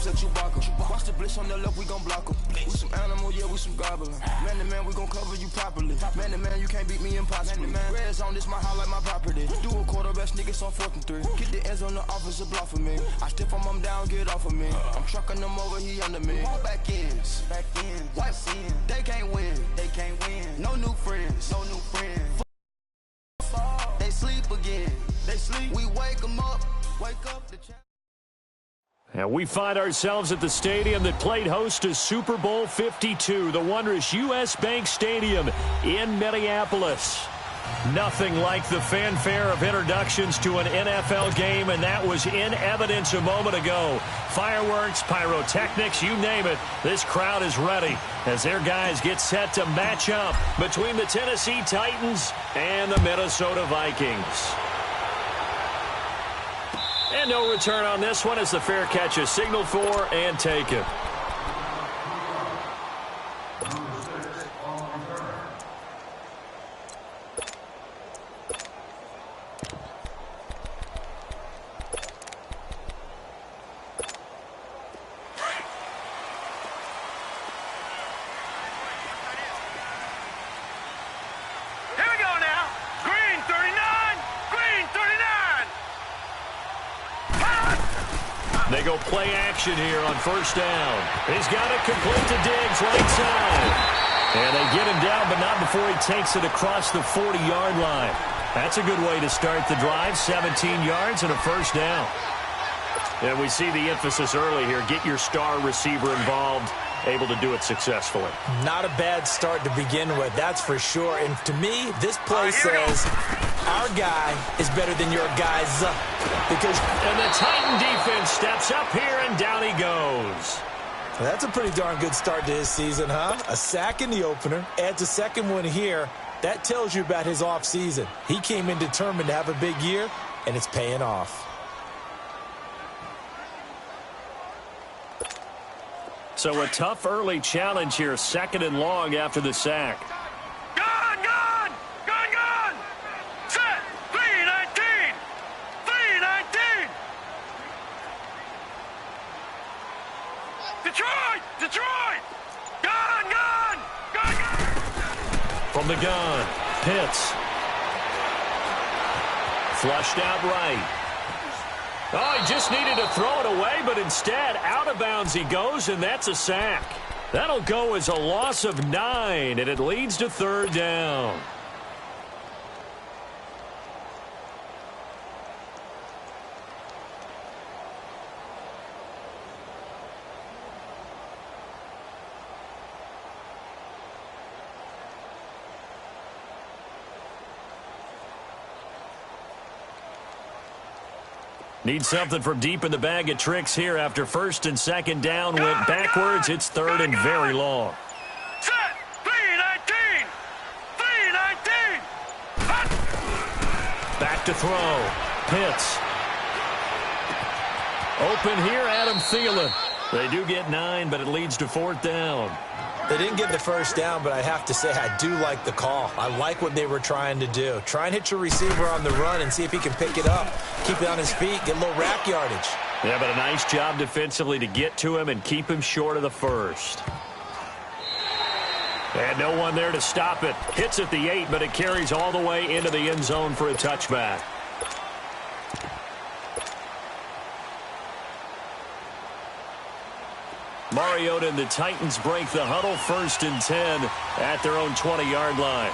pops at Chewbacca. Watch the blitz on the left, we gon' block em. We some animal, yeah, we some gobbler. Man to man, we gon' cover you properly. Man to man, you can't beat me impossibly. Red zone, this my highlight, my property. Do a quarterback sneakers on 4th and 3. Get the ends on the offensive block for me. I stiff him down, get off of me. I'm trucking them over, he under me. All back ends, white sin. They can't win, No new friends, They sleep again, We wake them up, the And we find ourselves at the stadium that played host to Super Bowl 52, the wondrous U.S. Bank Stadium in Minneapolis. Nothing like the fanfare of introductions to an NFL game, and that was in evidence a moment ago. Fireworks, pyrotechnics, you name it. This crowd is ready as their guys get set to match up between the Tennessee Titans and the Minnesota Vikings. And no return on this one as the fair catch is signaled for and taken. They go play action here on first down. He's got it complete to Diggs right side. And they get him down, but not before he takes it across the 40-yard line. That's a good way to start the drive. 17 yards and a first down. And we see the emphasis early here. Get your star receiver involved. Able to do it successfully. Not a bad start to begin with, that's for sure. And to me, this play says our guy is better than your guys. And the Titan defense steps up here, and down he goes. Well, that's a pretty darn good start to his season, huh? A sack in the opener, adds a second one here. That tells you about his offseason. He came in determined to have a big year, and it's paying off. So a tough early challenge here, 2nd and long after the sack. Gone! Set! 3-19! 3-19! Detroit! Gone! From the gun, Pitts. Flushed out right. Oh, he just needed to throw it away, but instead, out of bounds he goes, and that's a sack. That'll go as a loss of 9, and it leads to 3rd down. Need something from deep in the bag of tricks here after 1st and 2nd down went backwards. It's 3rd and very long. Set! 3-19! 3-19! Back to throw. Pitts. Open here, Adam Thielen. They do get 9, but it leads to 4th down. They didn't get the first down, but I have to say I do like the call. I like what they were trying to do. Try and hit your receiver on the run and see if he can pick it up. Keep it on his feet, get a little rack yardage. Yeah, but a nice job defensively to get to him and keep him short of the first. And no one there to stop it. Hits at the 8, but it carries all the way into the end zone for a touchback. Mariota and the Titans break the huddle, 1st and 10 at their own 20-yard line.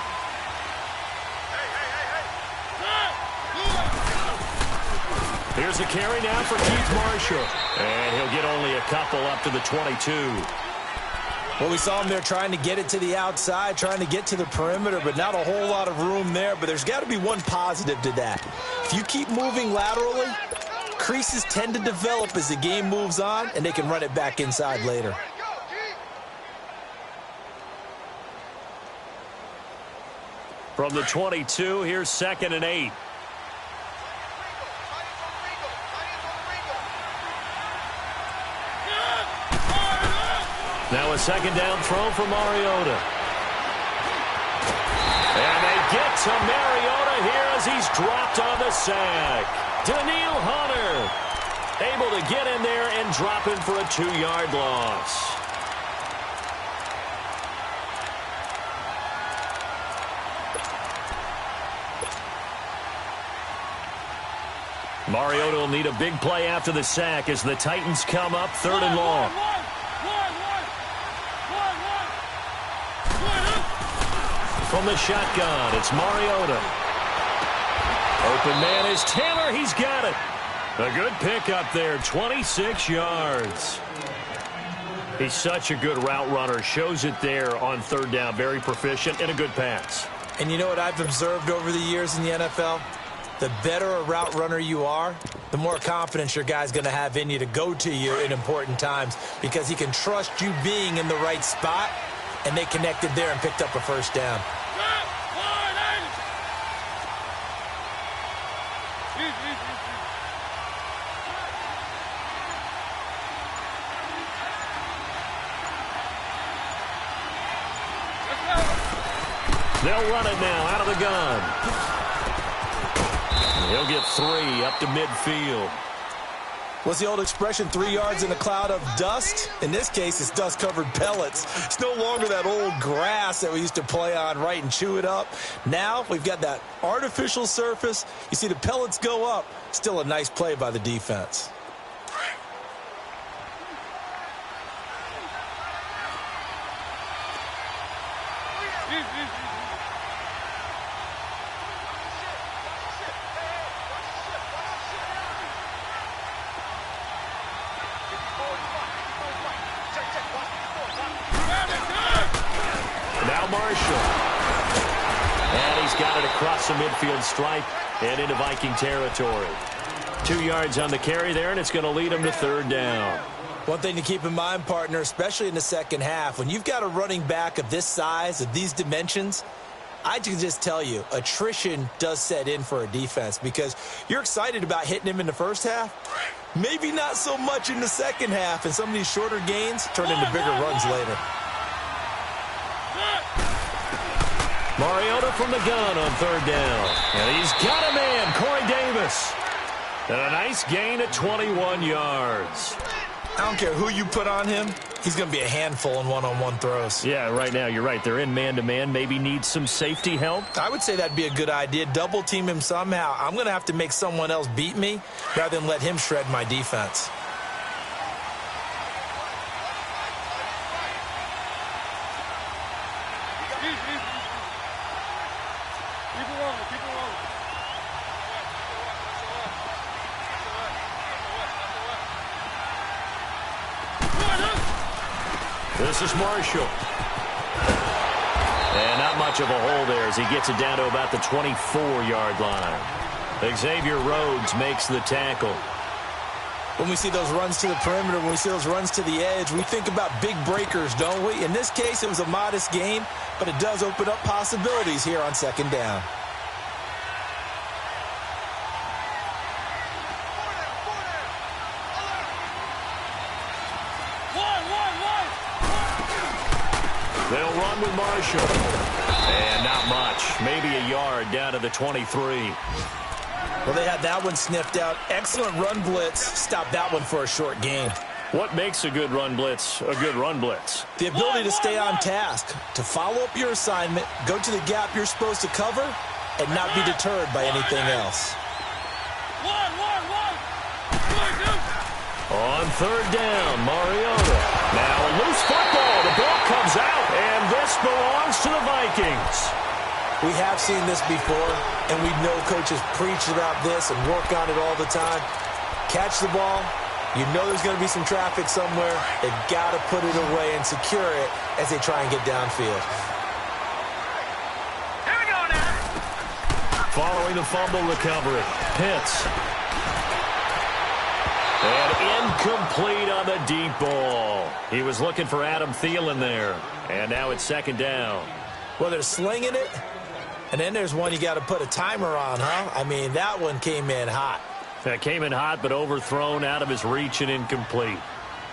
Here's a carry now for Keith Marshall. And he'll get only a couple up to the 22. Well, we saw him there trying to get it to the outside, trying to get to the perimeter, but not a whole lot of room there. But there's got to be one positive to that. If you keep moving laterally, creases tend to develop as the game moves on, and they can run it back inside later. From the 22, here's 2nd and 8. Now a 2nd down throw for Mariota. And they get to Mariota here as he's dropped on the sack. Daniil Hunter. Able to get in there and drop him for a 2-yard loss. Mariota will need a big play after the sack as the Titans come up 3rd and long. From the shotgun, it's Mariota. Open man is Taylor. He's got it. A good pickup there, 26 yards. He's such a good route runner. Shows it there on 3rd down. Very proficient and a good pass. And you know what I've observed over the years in the NFL? The better a route runner you are, the more confidence your guy's going to have in you to go to you in important times because he can trust you being in the right spot, and they connected there and picked up a 1st down. They'll run it now out of the gun. He'll get 3 up to midfield. What's the old expression, 3 yards in a cloud of dust? In this case, it's dust-covered pellets. It's no longer that old grass that we used to play on, right, and chew it up. Now we've got that artificial surface. You see the pellets go up. Still a nice play by the defense. Across the midfield stripe and into Viking territory. 2 yards on the carry there, and it's going to lead him to 3rd down. One thing to keep in mind, partner, especially in the second half, when you've got a running back of this size, of these dimensions, I can just tell you, attrition does set in for a defense because you're excited about hitting him in the first half. Maybe not so much in the second half, and some of these shorter gains turn into bigger runs later. Mariota from the gun on 3rd down. And he's got a man, Corey Davis. And a nice gain at 21 yards. I don't care who you put on him. He's going to be a handful in one-on-one throws. Yeah, right now, you're right. They're in man-to-man. Maybe need some safety help. I would say that'd be a good idea. Double team him somehow. I'm going to have to make someone else beat me rather than let him shred my defense. This is Marshall. And not much of a hole there as he gets it down to about the 24-yard line. Xavier Rhodes makes the tackle. When we see those runs to the perimeter, when we see those runs to the edge, we think about big breakers, don't we? In this case, it was a modest game, but it does open up possibilities here on 2nd down. They'll run with Marshall. And not much. Maybe a yard down to the 23. Well, they had that one sniffed out. Excellent run blitz. Stopped that one for a short gain. What makes a good run blitz a good run blitz? The ability to stay on task, to follow up your assignment, go to the gap you're supposed to cover, and not be deterred by anything else. On 3rd down, Mariota. Now a loose football. The ball comes out, and this belongs to the Vikings. We have seen this before, and we know coaches preach about this and work on it all the time. Catch the ball. You know there's going to be some traffic somewhere. They've got to put it away and secure it as they try and get downfield. Here we go now. Following the fumble recovery, Pitts. And incomplete on the deep ball. He was looking for Adam Thielen there. And now it's 2nd down. Well, they're slinging it. And then there's one you got to put a timer on, huh? I mean, that one came in hot. That came in hot, but overthrown, out of his reach, and incomplete.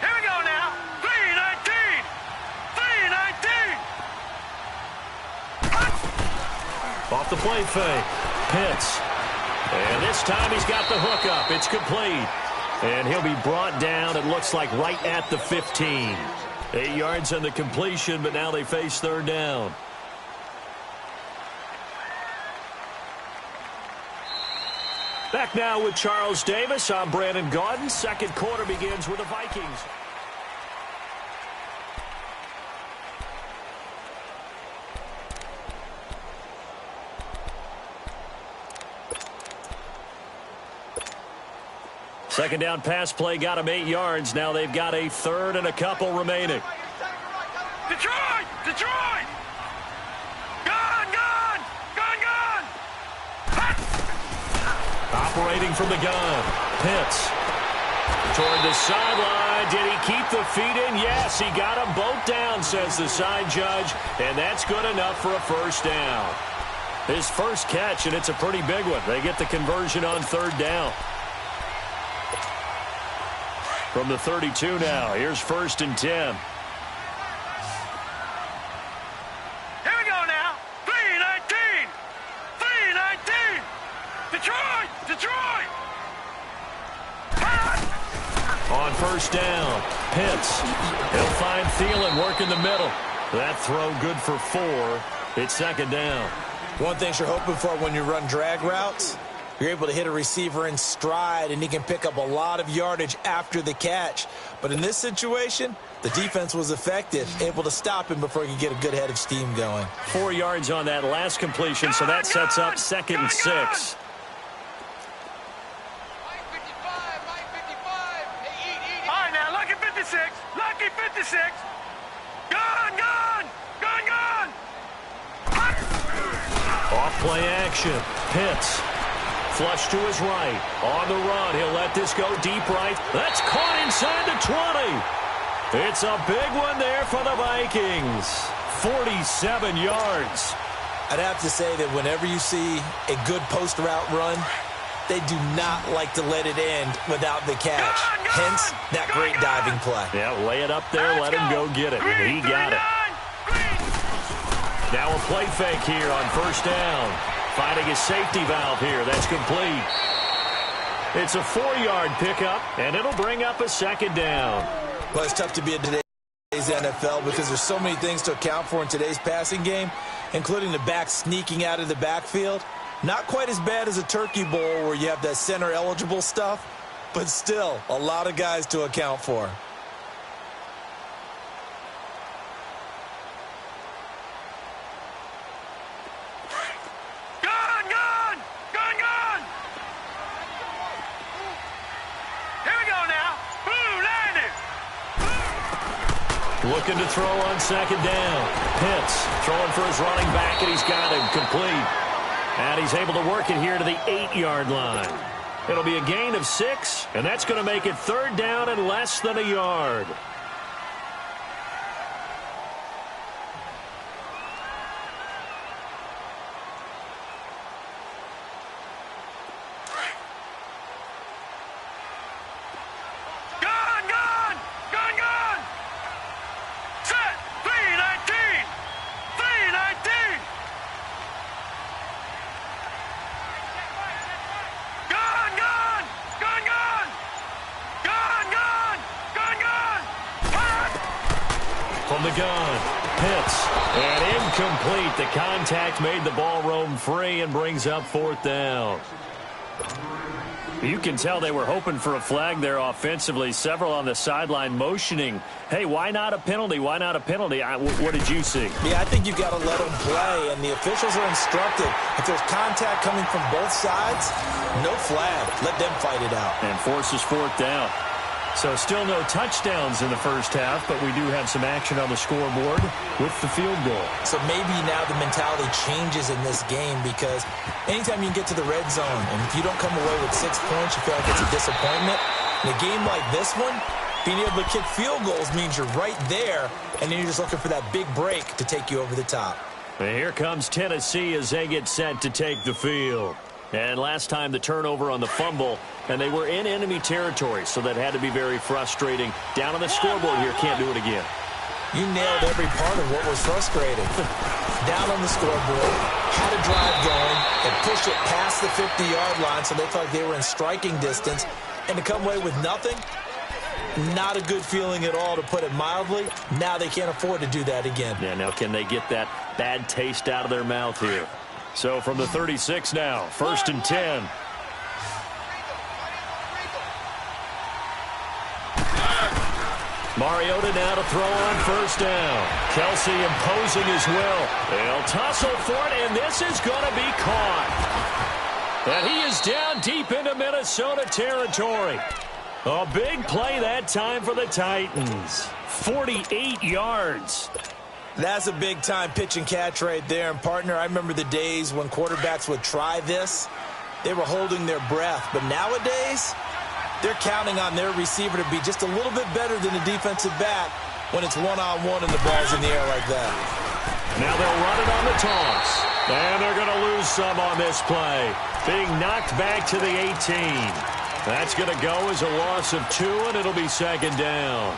Here we go now. 3-19. 3-19. Off the play fake. Pitts. And this time he's got the hook up. It's complete. And he'll be brought down, it looks like, right at the 15. 8 yards on the completion, but now they face third down. Back now with Charles Davis. I'm Brandon Gaudin. Second quarter begins with the Vikings. Second down pass play got him 8 yards. Now they've got a third and a couple remaining. Detroit! Detroit! Gun! Gun! Gun! Gun! Operating from the gun. Pitts. Toward the sideline. Did he keep the feet in? Yes, he got them both down, says the side judge. And that's good enough for a first down. His first catch, and it's a pretty big one. They get the conversion on third down. From the 32 now, here's 1st and 10. Here we go now. 3-19. 3-19. Detroit! Detroit! On first down, Pitts. He'll find Thielen working the middle. That throw good for 4. It's second down. One thing you're hoping for when you run drag routes, you're able to hit a receiver in stride, and he can pick up a lot of yardage after the catch. But in this situation, the defense was effective, able to stop him before he could get a good head of steam going. 4 yards on that last completion, so that sets up 2nd and 6. All right, now, lucky 56. Lucky 56. Gun! Gun! Gun! Gun! Off play action. Pitts. Flush to his right. On the run. He'll let this go deep right. That's caught inside the 20. It's a big one there for the Vikings. 47 yards. I'd have to say that whenever you see a good post route run, they do not like to let it end without the catch. Hence, that great diving play. Yeah, lay it up there, let him go get it. And he got it. Now a play fake here on first down. Finding his safety valve here. That's complete. It's a 4-yard pickup, and it'll bring up a second down. Well, it's tough to be in today's NFL because there's so many things to account for in today's passing game, including the back sneaking out of the backfield. Not quite as bad as a turkey bowl where you have that center-eligible stuff, but still a lot of guys to account for. Looking to throw on second down. Pitts throwing for his running back, and he's got him complete. And he's able to work it here to the 8-yard line. It'll be a gain of 6, and that's going to make it third down and less than a yard. From the gun, Pitts, and incomplete. The contact made the ball roam free and brings up fourth down. You can tell they were hoping for a flag there offensively. Several on the sideline motioning, hey, why not a penalty? Why not a penalty? What did you see? Yeah, I think you've got to let them play, and the officials are instructed. If there's contact coming from both sides, no flag. Let them fight it out. And forces fourth down. So still no touchdowns in the first half, but we do have some action on the scoreboard with the field goal. So maybe now the mentality changes in this game because anytime you can get to the red zone, and if you don't come away with 6 points, you feel like it's a disappointment. In a game like this one, being able to kick field goals means you're right there, and then you're just looking for that big break to take you over the top. And here comes Tennessee as they get set to take the field. And last time the turnover on the fumble, and they were in enemy territory, so that had to be very frustrating. Down on the scoreboard here, can't do it again. You nailed every part of what was frustrating. Down on the scoreboard, had a drive going, and pushed it past the 50-yard line, so they felt like they were in striking distance. and to come away with nothing, not a good feeling at all, to put it mildly. Now they can't afford to do that again. Yeah, now can they get that bad taste out of their mouth here? So from the 36 now, 1st and 10. Mariota now to throw on 1st down. Kelsey imposing his will. They'll tussle for it, and this is going to be caught. And he is down deep into Minnesota territory. A big play that time for the Titans. 48 yards. That's a big-time pitch and catch right there. And, partner, I remember the days when quarterbacks would try this. They were holding their breath. But nowadays, they're counting on their receiver to be just a little bit better than the defensive back when it's one-on-one and the ball's in the air like that. Now they'll run it on the toss. And they're going to lose some on this play. Being knocked back to the 18. That's going to go as a loss of 2, and it'll be 2nd down.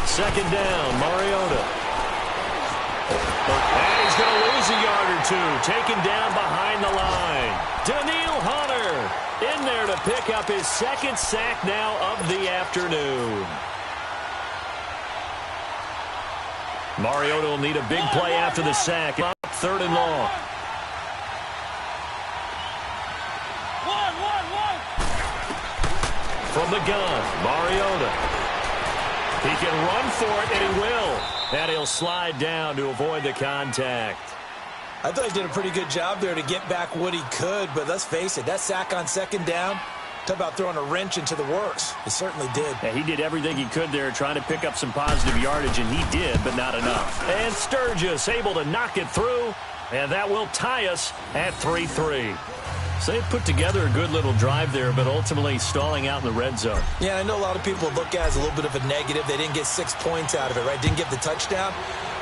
Second down, Mariota. And he's going to lose a yard or 2. Taken down behind the line. Daniil Hunter in there to pick up his 2nd sack now of the afternoon. Mariota will need a big play after the sack. 3rd and long. From the gun, Mariota. He can run for it, and he will. And he'll slide down to avoid the contact. I thought he did a pretty good job there to get back what he could, but let's face it, that sack on 2nd down, talk about throwing a wrench into the works. He certainly did. Yeah, he did everything he could there trying to pick up some positive yardage, and he did, but not enough. And Sturgis able to knock it through, and that will tie us at 3-3. So they put together a good little drive there, but ultimately stalling out in the red zone. Yeah, I know a lot of people would look at it as a little bit of a negative. They didn't get 6 points out of it, right? Didn't get the touchdown.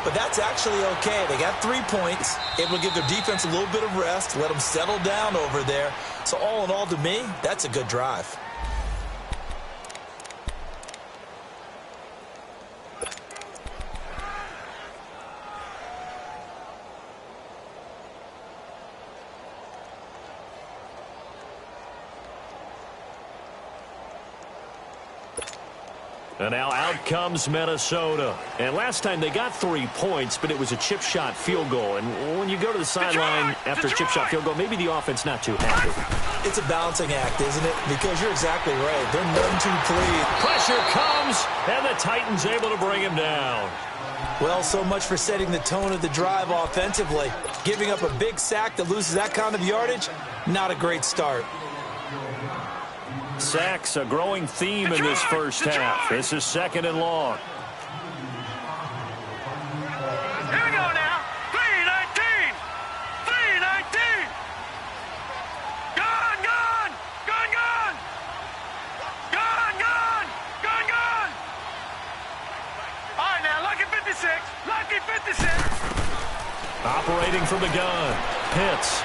But that's actually okay. They got 3 points, able to give their defense a little bit of rest, let them settle down over there. So all in all, to me, that's a good drive. And now out comes Minnesota. And last time they got 3 points, but it was a chip shot field goal. And when you go to the sideline after a chip shot field goal, maybe the offense not too happy. It's a balancing act, isn't it? Because you're exactly right. They're none too pleased. Pressure comes, and the Titans able to bring him down. Well, so much for setting the tone of the drive offensively. Giving up a big sack that loses that kind of yardage, not a great start. Sacks, a growing theme in this first half. This is 2nd and long. Here we go now. 3-19. 3-19. Gone, gone. Gone, gone. Gone, gone. Gone, gone. All right, now, lucky 56. Lucky 56. Operating from the gun. Pitts.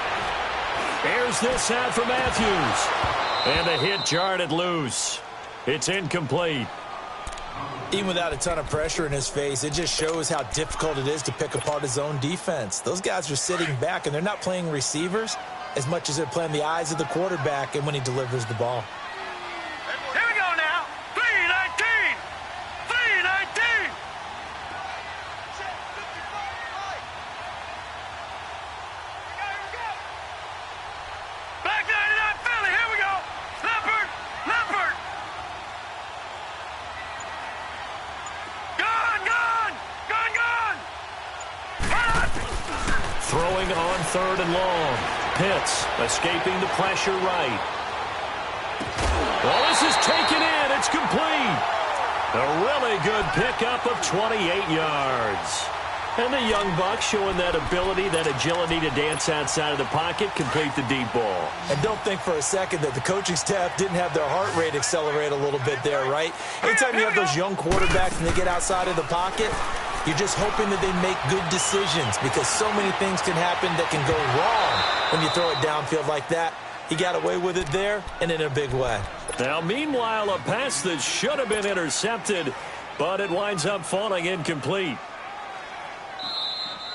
Airs this out for Matthews. And the hit jarred it loose. It's incomplete. Even without a ton of pressure in his face, it just shows how difficult it is to pick apart his own defense. Those guys are sitting back, and they're not playing receivers as much as they're playing the eyes of the quarterback and when he delivers the ball. Here we go now. 3-19. 3-19. Back 99 Philly. Here we go. Leopard. Leopard. Gone, gone. Gone, gone. Throwing on 3rd and long. Pitts escaping the pressure right. Well, this is taken in. It's complete. A really good pickup of 28 yards. And the young buck showing that ability, that agility to dance outside of the pocket, complete the deep ball. And don't think for a second that the coaching staff didn't have their heart rate accelerate a little bit there, right? Anytime you have those young quarterbacks and they get outside of the pocket, You're just hoping that they make good decisions because so many things can happen that can go wrong when you throw it downfield like that. He got away with it there and in a big way. Now, meanwhile, a pass that should have been intercepted, but it winds up falling incomplete.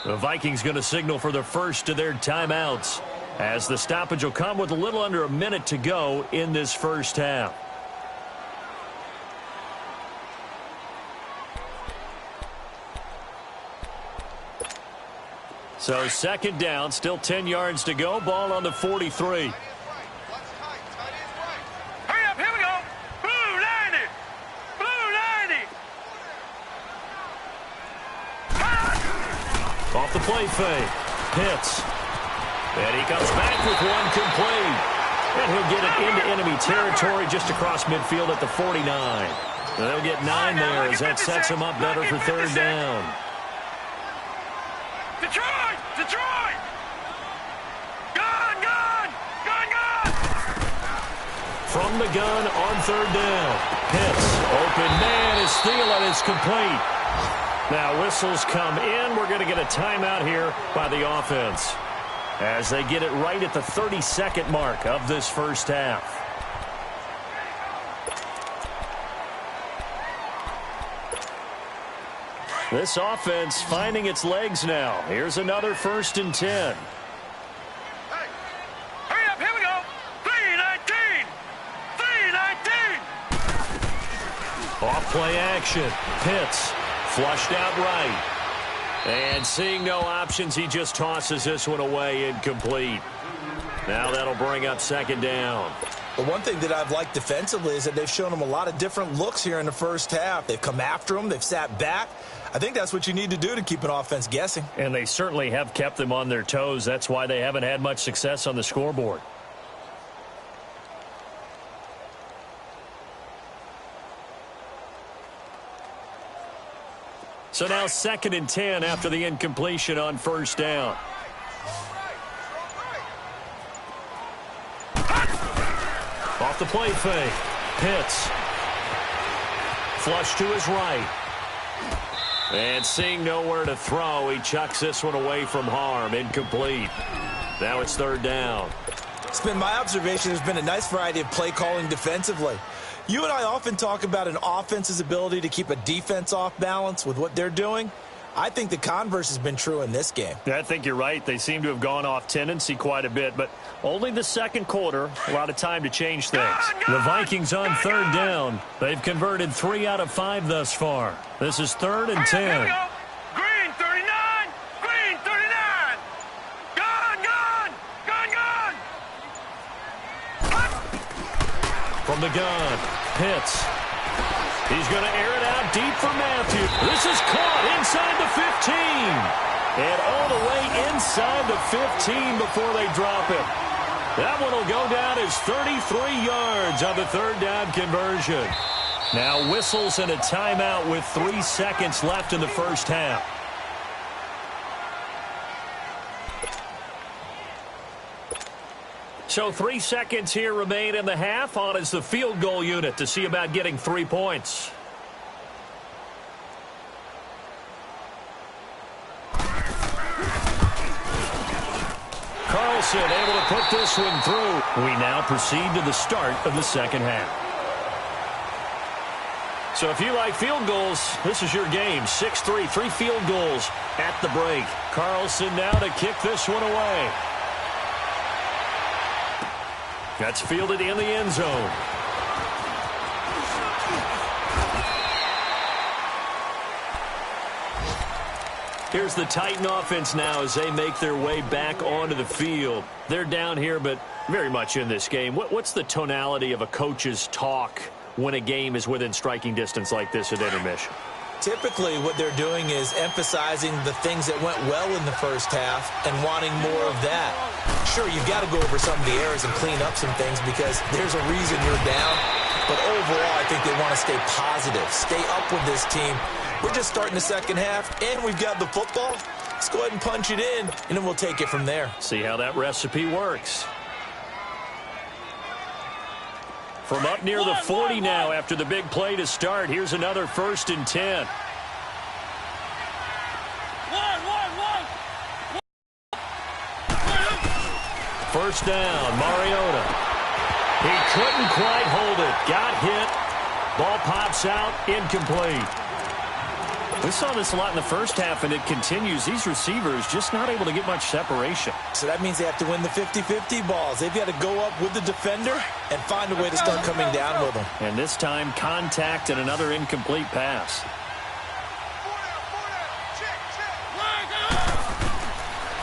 The Vikings going to signal for the first of their timeouts as the stoppage will come with a little under a minute to go in this first half. So second down, still 10 yards to go, ball on the 43. Off the play fake. Pitts. And he comes back with one complete. And he'll get it into enemy territory just across midfield at the 49. They'll get 9 there as that sets him up better for third down. Detroit! Detroit! Gun! Gun! Gun! Gun! From the gun on third down. Pitts. Open man is stealing. It's complete. Now whistles come in. We're going to get a timeout here by the offense as they get it right at the 30-second mark of this first half. This offense finding its legs now. Here's another 1st and 10. Hey, hurry up, here we go. 3-19. 3-19. Off play action. Pitts. Flushed out right. And seeing no options, he just tosses this one away incomplete. Now that'll bring up second down. But one thing that I've liked defensively is that they've shown him a lot of different looks here in the first half. They've come after him. They've sat back. I think that's what you need to do to keep an offense guessing. And they certainly have kept them on their toes. That's why they haven't had much success on the scoreboard. So now 2nd and 10 after the incompletion on first down. Off the play fake. Pitts. Flush to his right. And seeing nowhere to throw, he chucks this one away from harm. Incomplete. Now it's third down. It's been my observation there's been a nice variety of play calling defensively. You and I often talk about an offense's ability to keep a defense off balance with what they're doing. I think the converse has been true in this game. I think you're right. They seem to have gone off tendency quite a bit, but only the second quarter, a lot of time to change things. The Vikings on third down. They've converted 3 out of 5 thus far. This is 3rd and 10. Here we go. Green 39. Green 39. Gun! Gun! Gun! Gun! From the gun, Pitts. He's going to air it out deep for Matthew. This is caught inside the 15. And all the way inside the 15 before they drop it. That one will go down as 33 yards on the third down conversion. Now whistles and a timeout with 3 seconds left in the first half. So 3 seconds here remain in the half. On is the field goal unit to see about getting 3 points. Carlson able to put this one through. We now proceed to the start of the second half. So if you like field goals, this is your game. 6-3, 3 field goals at the break. Carlson now to kick this one away. That's fielded in the end zone. Here's the Titan offense now as they make their way back onto the field. They're down here, but very much in this game. What's the tonality of a coach's talk when a game is within striking distance like this at intermission? Typically, what they're doing is emphasizing the things that went well in the first half and wanting more of that. Sure, you've got to go over some of the errors and clean up some things because there's a reason you're down. But overall, I think they want to stay positive, stay up with this team. We're just starting the second half, and we've got the football. Let's go ahead and punch it in, and then we'll take it from there. See how that recipe works. From up near the 40 now after the big play to start. Here's another 1st and 10. first down. Mariota. He couldn't quite hold it. Got hit. Ball pops out. Incomplete. We saw this a lot in the first half, and it continues. These receivers just not able to get much separation. So that means they have to win the 50-50 balls. They've got to go up with the defender and find a way to start coming down with them. And this time, contact and another incomplete pass.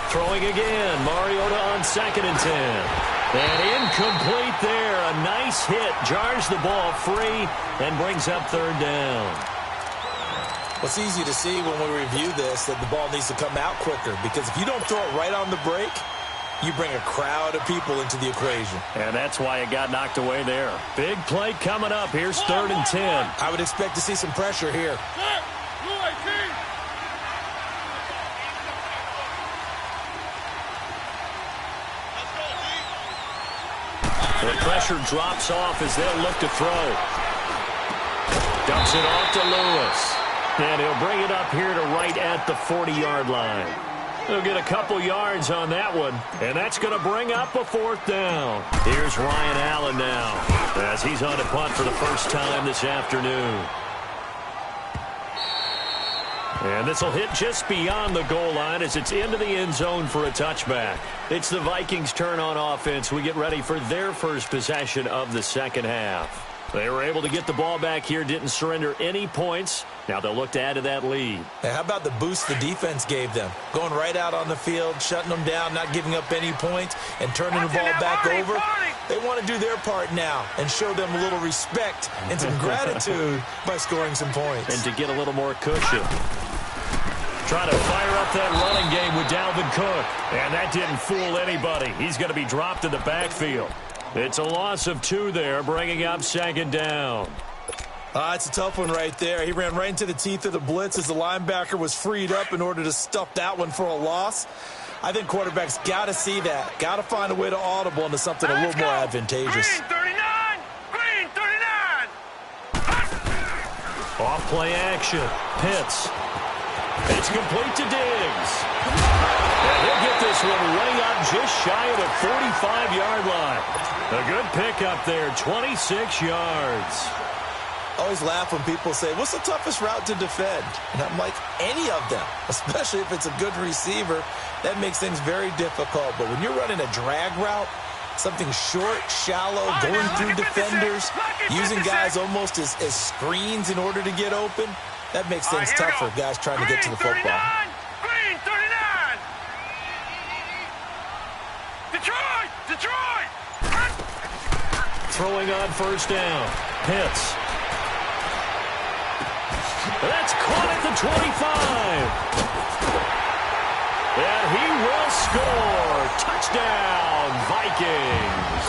Throwing again. Mariota on 2nd and 10. And incomplete there. A nice hit. Jars the ball free and brings up 3rd down. Well, it's easy to see when we review this that the ball needs to come out quicker, because if you don't throw it right on the break, you bring a crowd of people into the equation. And that's why it got knocked away there. Big play coming up. Here's 3rd and 10. I would expect to see some pressure here. The pressure drops off as they'll look to throw. Dumps it off to Lewis. And he'll bring it up here to right at the 40-yard line. He'll get a couple yards on that one, and that's going to bring up a 4th down. Here's Ryan Allen now, as he's on to punt for the first time this afternoon. And this will hit just beyond the goal line as it's into the end zone for a touchback. It's the Vikings' turn on offense. We get ready for their first possession of the second half. They were able to get the ball back here, didn't surrender any points. Now they'll look to add to that lead. Hey, how about the boost the defense gave them? Going right out on the field, shutting them down, not giving up any points, and turning the ball back over. They want to do their part now and show them a little respect and some gratitude by scoring some points. And to get a little more cushion. Trying to fire up that running game with Dalvin Cook. And that didn't fool anybody. He's going to be dropped in the backfield. It's a loss of 2 there, bringing up 2nd down. It's a tough one right there. He ran right into the teeth of the blitz as the linebacker was freed up in order to stuff that one for a loss. I think quarterbacks got to see that. Got to find a way to audible into something a little more advantageous. Green 39! Off play action. Pitts. It's complete to Diggs. And he'll get this one way up just shy of the 45-yard line. A good pickup there, 26 yards. I always laugh when people say, what's the toughest route to defend? And I'm like, any of them, especially if it's a good receiver. That makes things very difficult. But when you're running a drag route, something short, shallow, going through defenders, using guys almost as screens in order to get open, that makes things tough for guys trying to get to the football. Green 39! Detroit! Throwing on first down. Pitts. That's caught at the 25. And he will score. Touchdown, Vikings.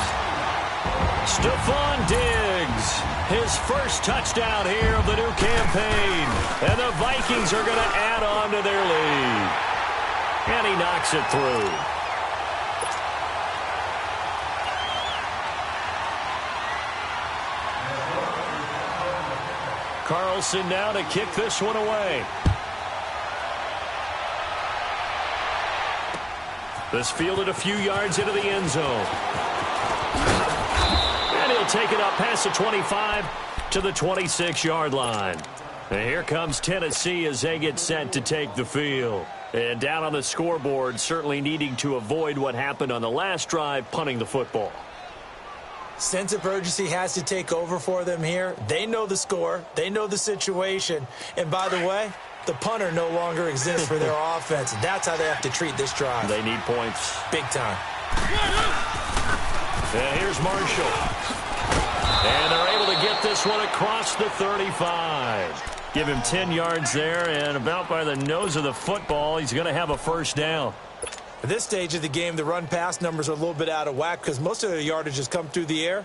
Stephon Diggs, his first touchdown here of the new campaign. And the Vikings are going to add on to their lead. And he knocks it through. Carlson now to kick this one away. This fielded a few yards into the end zone. And he'll take it up past the 25 to the 26-yard line. And here comes Tennessee as they get set to take the field. And down on the scoreboard, certainly needing to avoid what happened on the last drive, punting the football. Sense of urgency has to take over for them here. They know the score. They know the situation. And by the way, the punter no longer exists for their offense. That's how they have to treat this drive. They need points. Big time. And here's Marshall. And they're able to get this one across the 35. Give him 10 yards there, and about by the nose of the football, he's going to have a first down. At this stage of the game, the run-pass numbers are a little bit out of whack because most of the yardage has come through the air.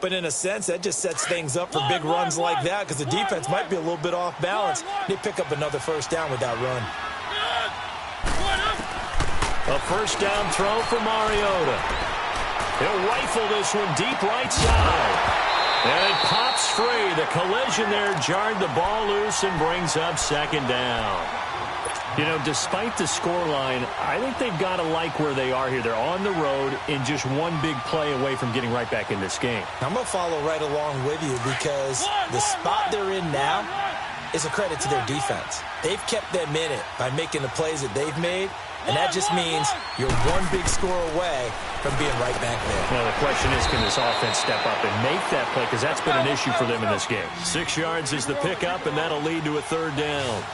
But in a sense, that just sets things up for big runs like that because the defense might be a little bit off balance. They pick up another first down with that run. A first down throw for Mariota. He'll rifle this one deep right side. And it pops free. The collision there jarred the ball loose and brings up second down. You know, despite the scoreline, I think they've got to like where they are here. They're on the road and just one big play away from getting right back in this game. I'm going to follow right along with you because the spot they're in now is a credit to their defense. They've kept them in it by making the plays that they've made, and that just means you're one big score away from being right back there. Well, the question is, can this offense step up and make that play? Because that's been an issue for them in this game. 6 yards is the pickup, and that'll lead to a third down.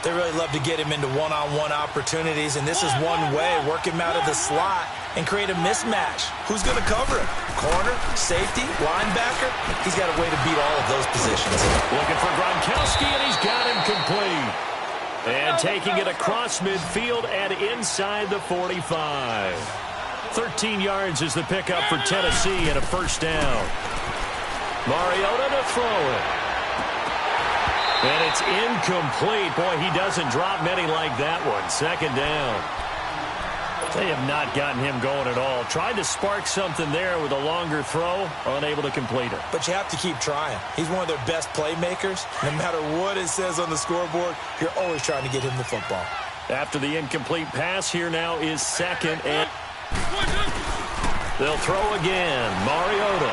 They really love to get him into one-on-one opportunities, and this is one way. Work him out of the slot and create a mismatch. Who's going to cover him? Corner, safety, linebacker? He's got a way to beat all of those positions. Looking for Gronkowski, and he's got him complete. And taking it across midfield and inside the 45. 13 yards is the pickup for Tennessee and a first down. Mariota to throw it. And it's incomplete. Boy, he doesn't drop many like that one. Second down. They have not gotten him going at all. Tried to spark something there with a longer throw, unable to complete it. But you have to keep trying. He's one of their best playmakers. No matter what it says on the scoreboard, you're always trying to get him the football. After the incomplete pass, here now is second, and they'll throw again. Mariota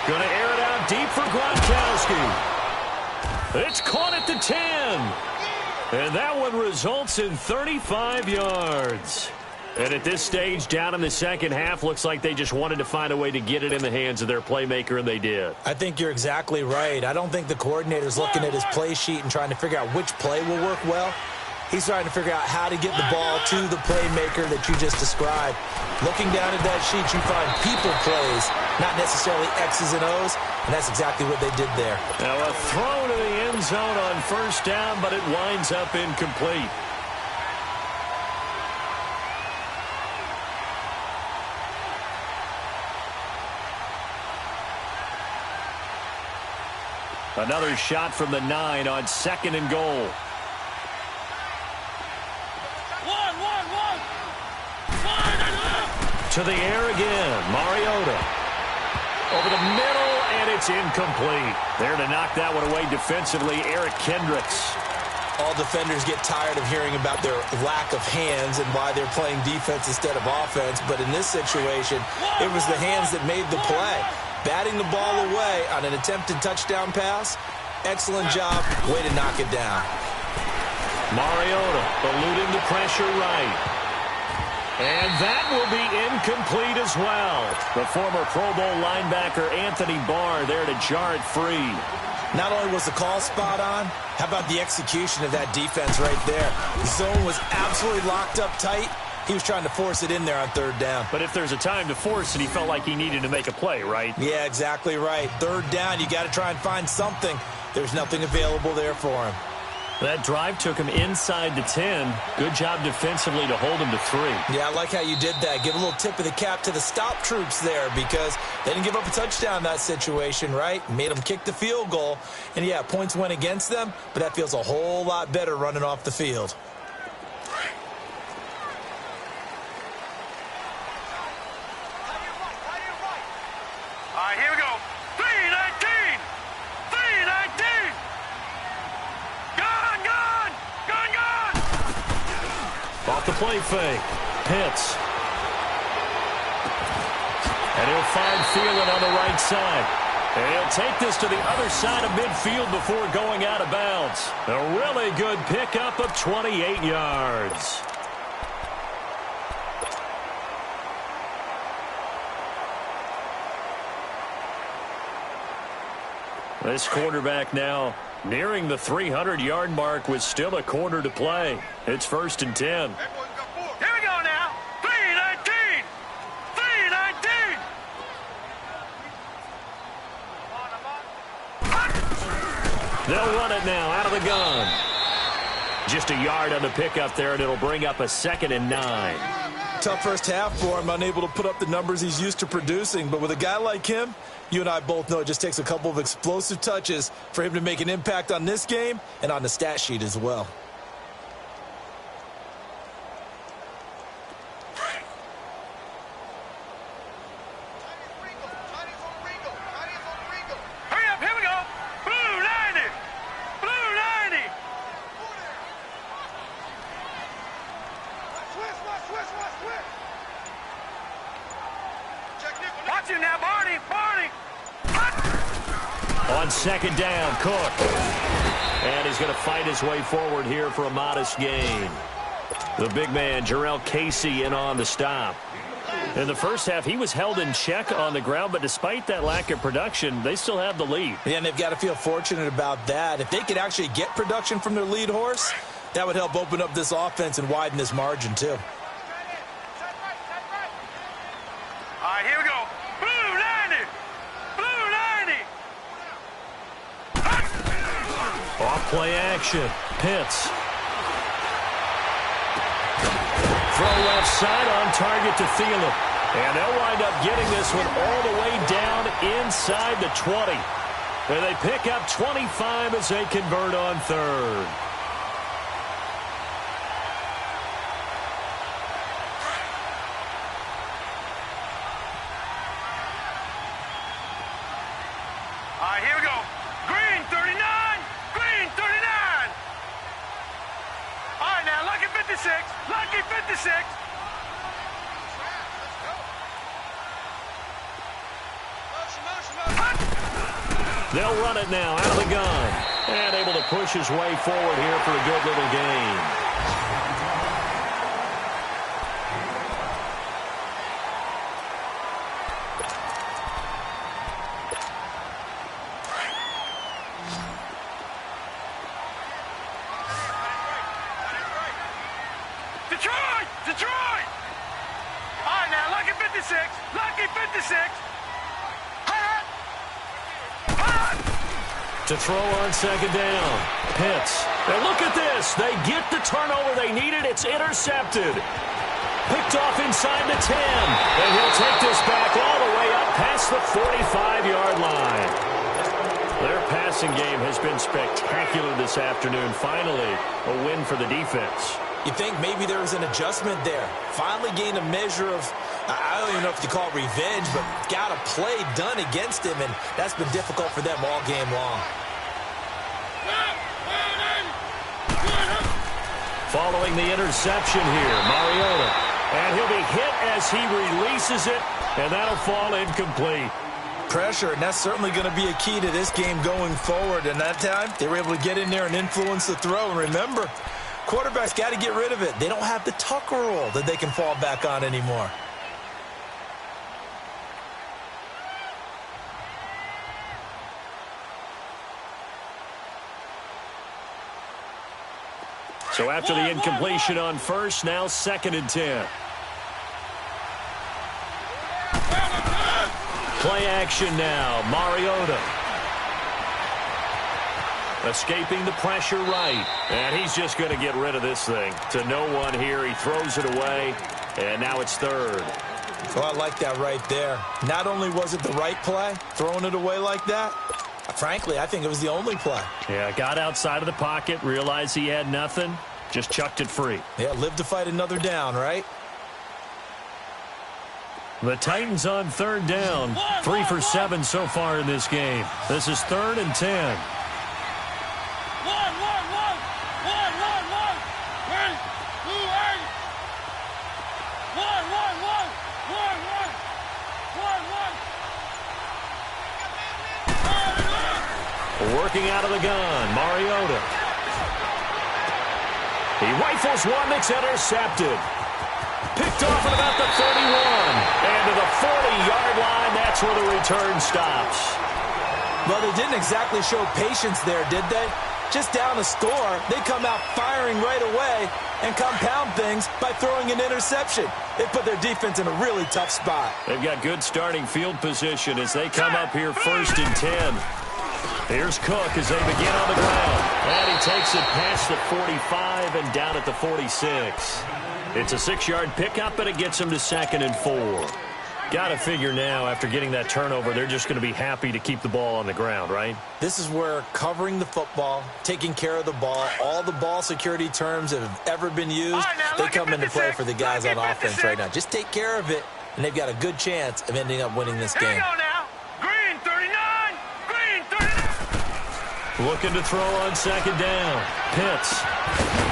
going to air it out deep for Gronkowski. It's caught at the 10. And that one results in 35 yards. And at this stage, down in the second half, looks like they just wanted to find a way to get it in the hands of their playmaker, and they did. I think you're exactly right. I don't think the coordinator's looking at his play sheet and trying to figure out which play will work well. He's trying to figure out how to get the ball to the playmaker that you just described. Looking down at that sheet, you find people plays, not necessarily X's and O's, and that's exactly what they did there. Now a throw to the end zone on first down, but it winds up incomplete. Another shot from the 9 on second and goal. To the air again, Mariota. Over the middle, and it's incomplete. There to knock that one away defensively, Eric Kendricks. All defenders get tired of hearing about their lack of hands and why they're playing defense instead of offense. But in this situation, it was the hands that made the play. Batting the ball away on an attempted touchdown pass. Excellent job. Way to knock it down. Mariota eluding the pressure right. And that will be incomplete as well. The former Pro Bowl linebacker Anthony Barr there to jar it free. Not only was the call spot on, how about the execution of that defense right there? The zone was absolutely locked up tight. He was trying to force it in there on third down. But if there's a time to force it, he felt like he needed to make a play, right? Yeah, exactly right. Third down, you got to try and find something. There's nothing available there for him. That drive took him inside the 10. Good job defensively to hold him to 3. Yeah, I like how you did that. Give a little tip of the cap to the stop troops there because they didn't give up a touchdown in that situation, right? Made them kick the field goal. And, yeah, points went against them, but that feels a whole lot better running off the field. All right, here we go. 3-19! 3-19! Gone! Off the play fake. Pitts. And he'll find Thielen on the right side. And he'll take this to the other side of midfield before going out of bounds. A really good pickup of 28 yards. This quarterback now nearing the 300-yard mark with still a quarter to play. It's 1st and 10. Here we go now. 3-19! 3-19! They'll run it now out of the gun. Just a yard on the pickup there, and it'll bring up a 2nd and 9. Tough first half for him, unable to put up the numbers he's used to producing. But with a guy like him, you and I both know it just takes a couple of explosive touches for him to make an impact on this game and on the stat sheet as well. Hurry up, here we go. Blue 90! Blue 90! action now, Barney. On second down, Cook. And he's going to fight his way forward here for a modest gain. The big man, Jarrell Casey, in on the stop. In the first half, he was held in check on the ground, but despite that lack of production, they still have the lead. Yeah, and they've got to feel fortunate about that. If they could actually get production from their lead horse, that would help open up this offense and widen this margin, too. All right, here we go. Blue 90. Off play action. Pitts. Throw left side on target to Thielen. And they'll wind up getting this one all the way down inside the 20. And they pick up 25 as they convert on third. All right, here we go. Green 39. All right, now, Lucky 56. They'll run it now out of the gun. And able to push his way forward here for a good little gain. Detroit! All right, now, Lucky 56. To throw on second down. Pitts. And look at this. They get the turnover they needed. It's intercepted. Picked off inside the 10. And he'll take this back all the way up past the 45-yard line. Their passing game has been spectacular this afternoon. Finally, a win for the defense. You think maybe there was an adjustment there. Finally gained a measure of, I don't even know if you call it revenge, but got a play done against him, and that's been difficult for them all game long. Following the interception here, Mariota. And he'll be hit as he releases it, and that'll fall incomplete. Pressure, and that's certainly going to be a key to this game going forward. And that time, they were able to get in there and influence the throw. And remember, quarterbacks got to get rid of it. They don't have the Tucker rule that they can fall back on anymore. So after the incompletion on first, now 2nd and 10. Play action now. Mariota. Escaping the pressure right. And he's just going to get rid of this thing. To no one here. He throws it away. And now it's 3rd. Oh, I like that right there. Not only was it the right play, throwing it away like that, frankly, I think it was the only play. Yeah, got outside of the pocket, realized he had nothing, just chucked it free. Yeah, live to fight another down, right? The Titans on 3rd down. 3 for 7 so far in this game. This is 3rd and 10. Working out of the gun, Mariota. He rifles one that's intercepted. Picked off at about the 31. And to the 40-yard line, that's where the return stops. Well, they didn't exactly show patience there, did they? Just down a score, they come out firing right away and compound things by throwing an interception. They put their defense in a really tough spot. They've got good starting field position as they come up here 1st and 10. Here's Cook as they begin on the ground. And he takes it past the 45 and down at the 46. It's a 6-yard pickup, and it gets him to 2nd and 4. Got to figure now, after getting that turnover, they're just going to be happy to keep the ball on the ground, right? This is where covering the football, taking care of the ball, all the ball security terms that have ever been used, they come into play for the guys on offense right now. Just take care of it, and they've got a good chance of ending up winning this game. Green 39. Looking to throw on 2nd down. Pitts.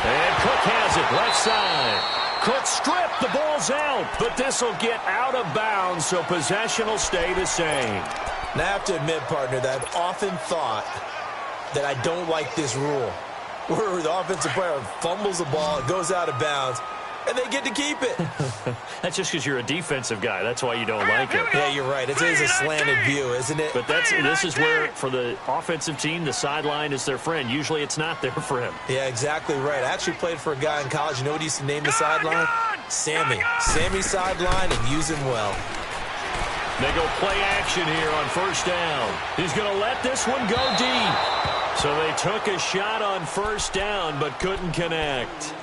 And Cook has it left side. Could strip. The ball's out. But this will get out of bounds, so possession will stay the same. Now, I have to admit, partner, that I've often thought that I don't like this rule, where the offensive player fumbles the ball, it goes out of bounds, and they get to keep it. That's just because you're a defensive guy. That's why you don't like it. Yeah, you're right. It is a slanted view, isn't it? But this is where, for the offensive team, the sideline is their friend. Usually it's not there for him. Yeah, exactly right. I actually played for a guy in college. You know what he used to name the sideline? Sammy. Sammy sideline, and use him well. They go play action here on first down. He's going to let this one go deep. So they took a shot on first down but couldn't connect.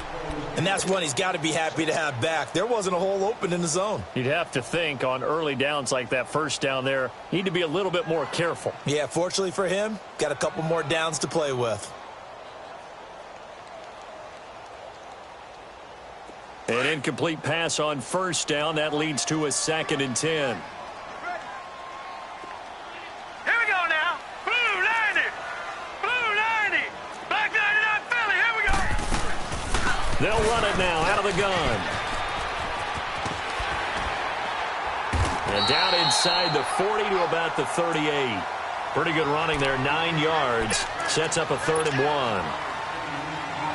And that's one he's got to be happy to have back. There wasn't a hole open in the zone. You'd have to think on early downs like that first down there, need to be a little bit more careful. Yeah, fortunately for him, got a couple more downs to play with. An incomplete pass on first down. That leads to a 2nd and 10. They'll run it now out of the gun. And down inside the 40 to about the 38. Pretty good running there, 9 yards. Sets up a 3rd and 1.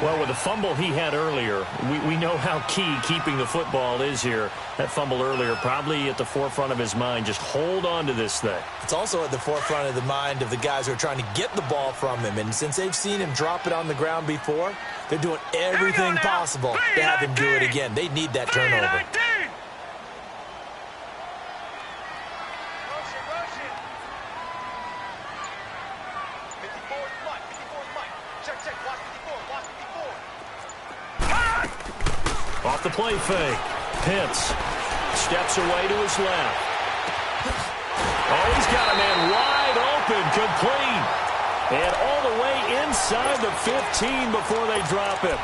Well, with the fumble he had earlier, we know how key keeping the football is here. That fumble earlier probably at the forefront of his mind. Just hold on to this thing. It's also at the forefront of the mind of the guys who are trying to get the ball from him. And since they've seen him drop it on the ground before, they're doing everything possible to have him do it again. They need that turnover. Off the play fake. Pitts steps away to his left. Oh, he's got a man wide open, complete. And all the way inside the 15 before they drop it.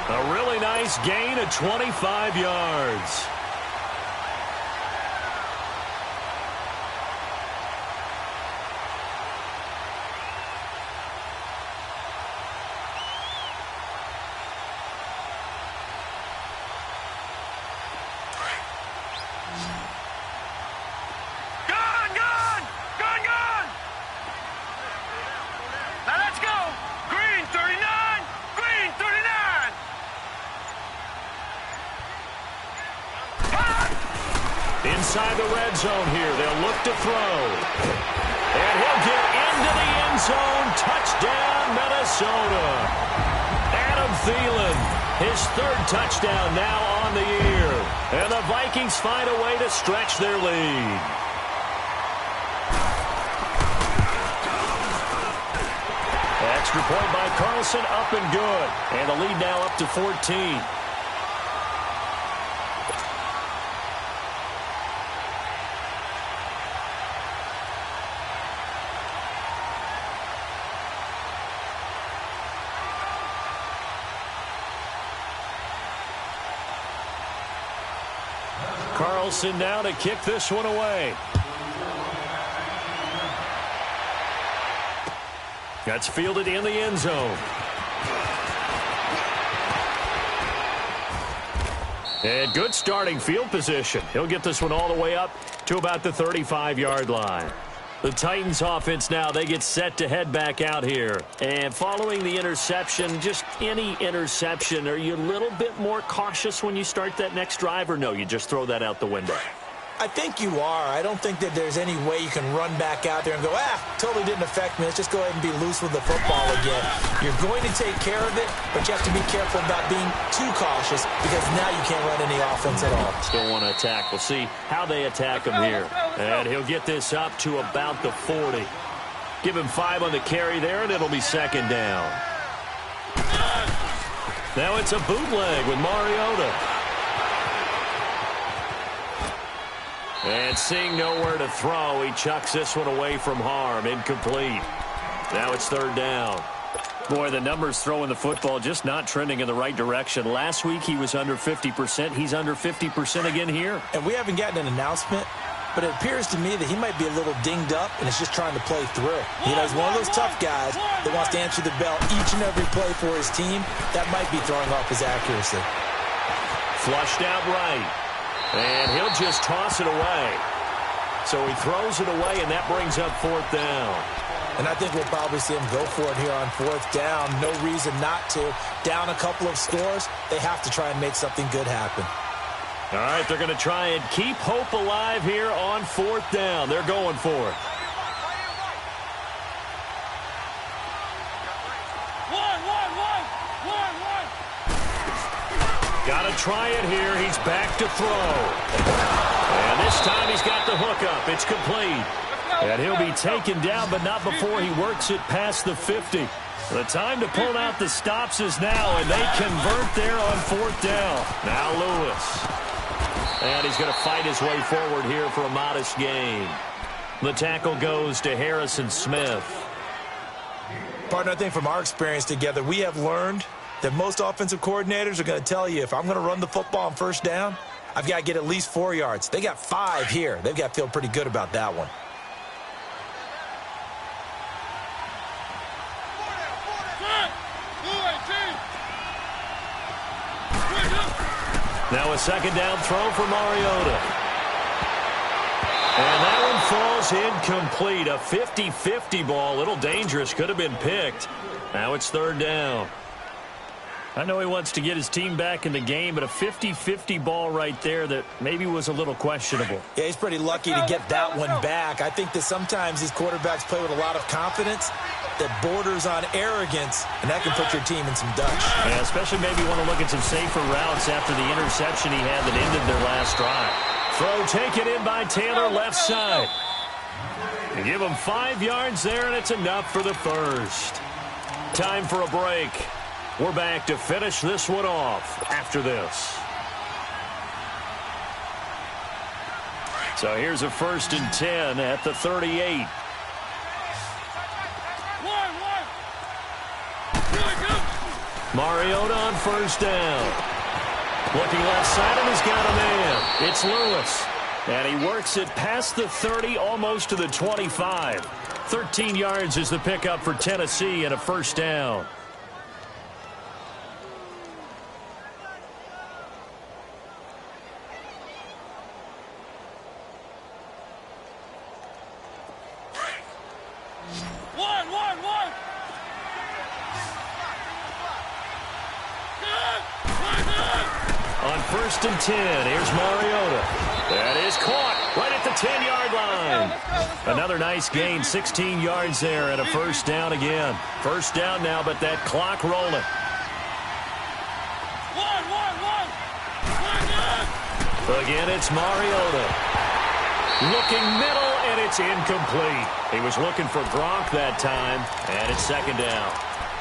A really nice gain of 25 yards. Inside the red zone here, they'll look to throw. And he'll get into the end zone. Touchdown, Minnesota. Adam Thielen, his 3rd touchdown now on the year. And the Vikings find a way to stretch their lead. Extra point by Carlson, up and good. And the lead now up to 14. Carlson now to kick this one away. That's fielded in the end zone. And good starting field position. He'll get this one all the way up to about the 35-yard line. The Titans offense now, they get set to head back out here. And following the interception, just any interception, are you a little bit more cautious when you start that next drive, or no, you just throw that out the window? I think you are. I don't think that there's any way you can run back out there and go, totally didn't affect me. Let's just go ahead and be loose with the football again. You're going to take care of it, but you have to be careful about being too cautious because now you can't run any offense at all. Still want to attack. We'll see how they attack him here. And he'll get this up to about the 40. Give him 5 on the carry there, and it'll be 2nd down. Now it's a bootleg with Mariota. And seeing nowhere to throw, he chucks this one away from harm. Incomplete. Now it's 3rd down. Boy, the numbers throwing the football just not trending in the right direction. Last week he was under 50%. He's under 50% again here. And we haven't gotten an announcement, but it appears to me that he might be a little dinged up and is just trying to play through. You know, he's one of those tough guys that wants to answer the bell each and every play for his team. That might be throwing off his accuracy. Flushed out right. And he'll just toss it away. So he throws it away, and that brings up 4th down. And I think we'll probably see him go for it here on 4th down. No reason not to. Down a couple of scores, they have to try and make something good happen. All right, they're going to try and keep hope alive here on 4th down. They're going for it. Got to try it here. He's back to throw. And this time he's got the hook up. It's complete. And he'll be taken down, but not before he works it past the 50. The time to pull out the stops is now, and they convert there on 4th down. Now Lewis. And he's going to fight his way forward here for a modest gain. The tackle goes to Harrison Smith. Partner, I think from our experience together, we have learned that most offensive coordinators are going to tell you, if I'm going to run the football on 1st down, I've got to get at least 4 yards. They got 5 here. They've got to feel pretty good about that one. Now a 2nd down throw for Mariota. And that one falls incomplete. A 50-50 ball. A little dangerous. Could have been picked. Now it's 3rd down. I know he wants to get his team back in the game, but a 50-50 ball right there that maybe was a little questionable. Yeah, he's pretty lucky to get that one back. I think that sometimes these quarterbacks play with a lot of confidence that borders on arrogance, and that can put your team in some dutch. Yeah, especially maybe want to look at some safer routes after the interception he had that ended their last drive. Throw taken in by Taylor, left side. They give him 5 yards there, and it's enough for the first. Time for a break. We're back to finish this one off after this. So here's a 1st and 10 at the 38. Mariota on 1st down. Looking left side, and he's got a man. It's Lewis. And he works it past the 30, almost to the 25. 13 yards is the pickup for Tennessee and a 1st down. On 1st and 10, here's Mariota. That is caught right at the 10-yard line. Another nice gain, 16 yards there, and a 1st down again. 1st down now, but that clock rolling. Again, it's Mariota. Looking middle, and it's incomplete. He was looking for Gronk that time, and it's 2nd down.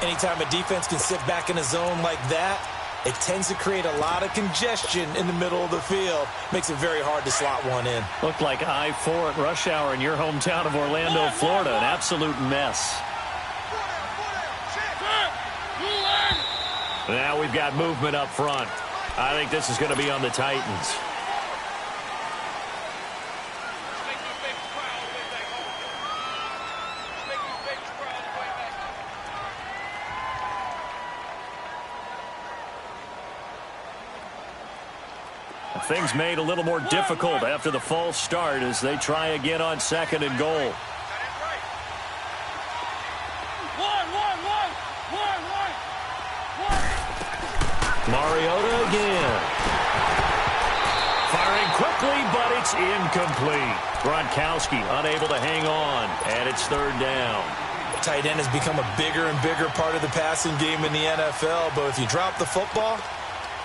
Anytime a defense can sit back in a zone like that, it tends to create a lot of congestion in the middle of the field. Makes it very hard to slot one in. Looked like I-4 at rush hour in your hometown of Orlando, Florida. An absolute mess. Now we've got movement up front. I think this is going to be on the Titans. Things made a little more difficult after the false start as they try again on 2nd and goal. Mariota again. Firing quickly, but it's incomplete. Gronkowski unable to hang on, and it's 3rd down. Tight end has become a bigger and bigger part of the passing game in the NFL, but if you drop the football,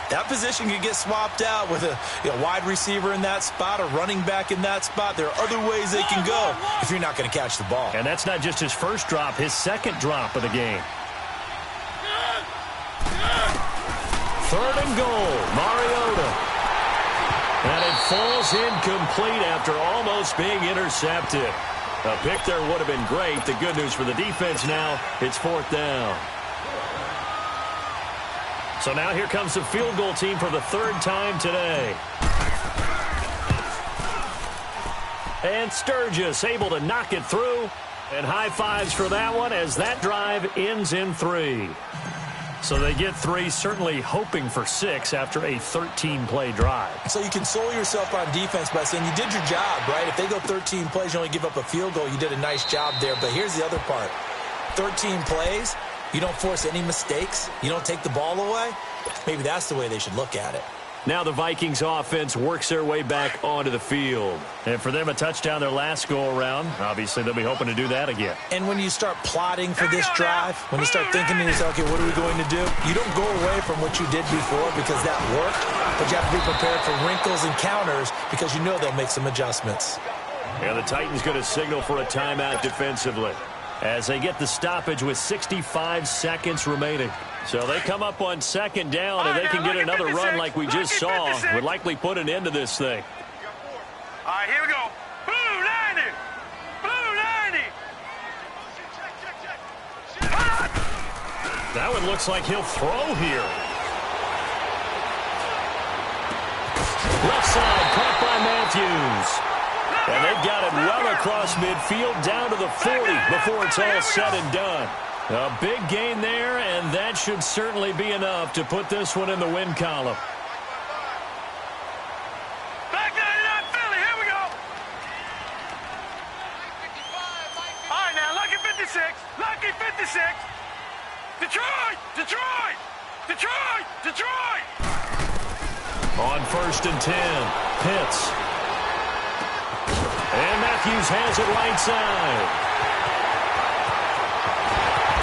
that position could get swapped out with a wide receiver in that spot, a running back in that spot. There are other ways they can go if you're not going to catch the ball. And that's not just his first drop, his 2nd drop of the game. 3rd and goal, Mariota. And it falls incomplete after almost being intercepted. A pick there would have been great. The good news for the defense now, it's 4th down. So now here comes the field goal team for the 3rd time today. And Sturgis able to knock it through. And high fives for that one as that drive ends in 3. So they get 3, certainly hoping for 6 after a 13-play drive. So you console yourself on defense by saying you did your job, right? If they go 13 plays, you only give up a field goal, you did a nice job there. But here's the other part. 13 plays, you don't force any mistakes, you don't take the ball away. Maybe that's the way they should look at it. Now the Vikings offense works their way back onto the field. And for them, a touchdown their last go-around. Obviously, they'll be hoping to do that again. And when you start plotting for this drive, when you start thinking to yourself, okay, what are we going to do? You don't go away from what you did before because that worked, but you have to be prepared for wrinkles and counters because you know they'll make some adjustments. And the Titans going to signal for a timeout defensively as they get the stoppage with 65 seconds remaining. So they come up on second down, and they can get another run like we just saw. Would likely put an end to this thing. All right, here we go. Blue 90. Blue 90. That one looks like he'll throw here. Left side, caught by Matthews. And they've got it well across midfield, down to the 40 before it's all said and done. A big gain there, and that should certainly be enough to put this one in the win column. Back 99 Philly, here we go. All right, now, lucky 56. Lucky 56. Detroit! Detroit! Detroit! Detroit! On 1st and 10, Pitts. And Matthews has it right side.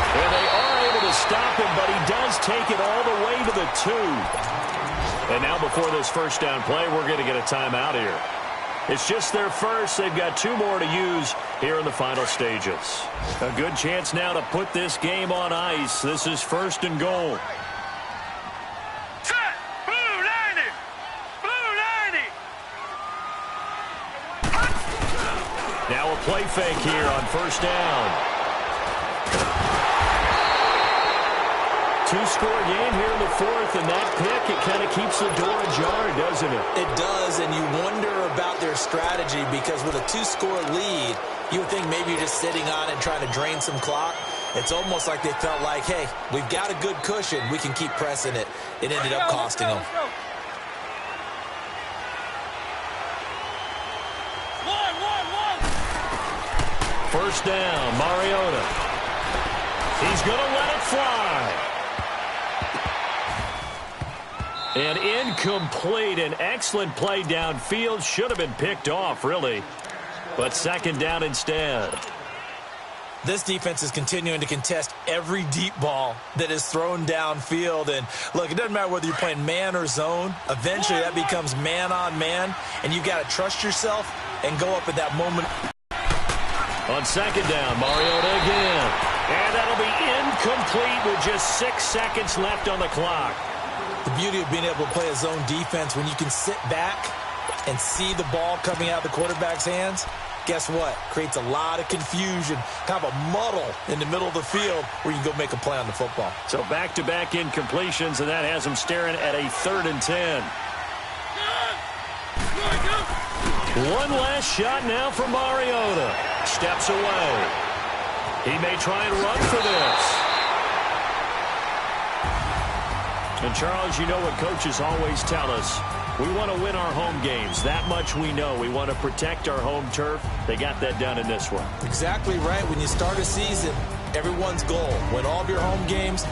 And they are able to stop him, but he does take it all the way to the 2. And now before this first down play, we're going to get a timeout here. It's just their first. They've got 2 more to use here in the final stages. A good chance now to put this game on ice. This is 1st and goal. Set! Blue 90! Blue 90! Now a play fake here on 1st down. 2-score game here in the 4th, and that pick, it kind of keeps the door ajar, doesn't it? It does, and you wonder about their strategy because with a 2-score lead, you would think maybe you're just sitting on it and trying to drain some clock. It's almost like they felt like, hey, we've got a good cushion. We can keep pressing it. It ended up costing them. First down, Mariota. He's going to let it fly. And incomplete. An excellent play downfield. Should have been picked off, really. But second down instead. This defense is continuing to contest every deep ball that is thrown downfield. And, look, it doesn't matter whether you're playing man or zone. Eventually, that becomes man-on-man. And you got to trust yourself and go up at that moment. On second down, Mariota again. And that'll be incomplete with just 6 seconds left on the clock. The beauty of being able to play a zone defense when you can sit back and see the ball coming out of the quarterback's hands, guess what? Creates a lot of confusion, kind of a muddle in the middle of the field where you can go make a play on the football. So back-to-back incompletions, and that has them staring at a 3rd and 10. One last shot now for Mariota. Steps away. He may try and run for this. And, Charles, you know what coaches always tell us. We want to win our home games. That much we know. We want to protect our home turf. They got that done in this one. Exactly right. When you start a season, everyone's goal, win all of your home games,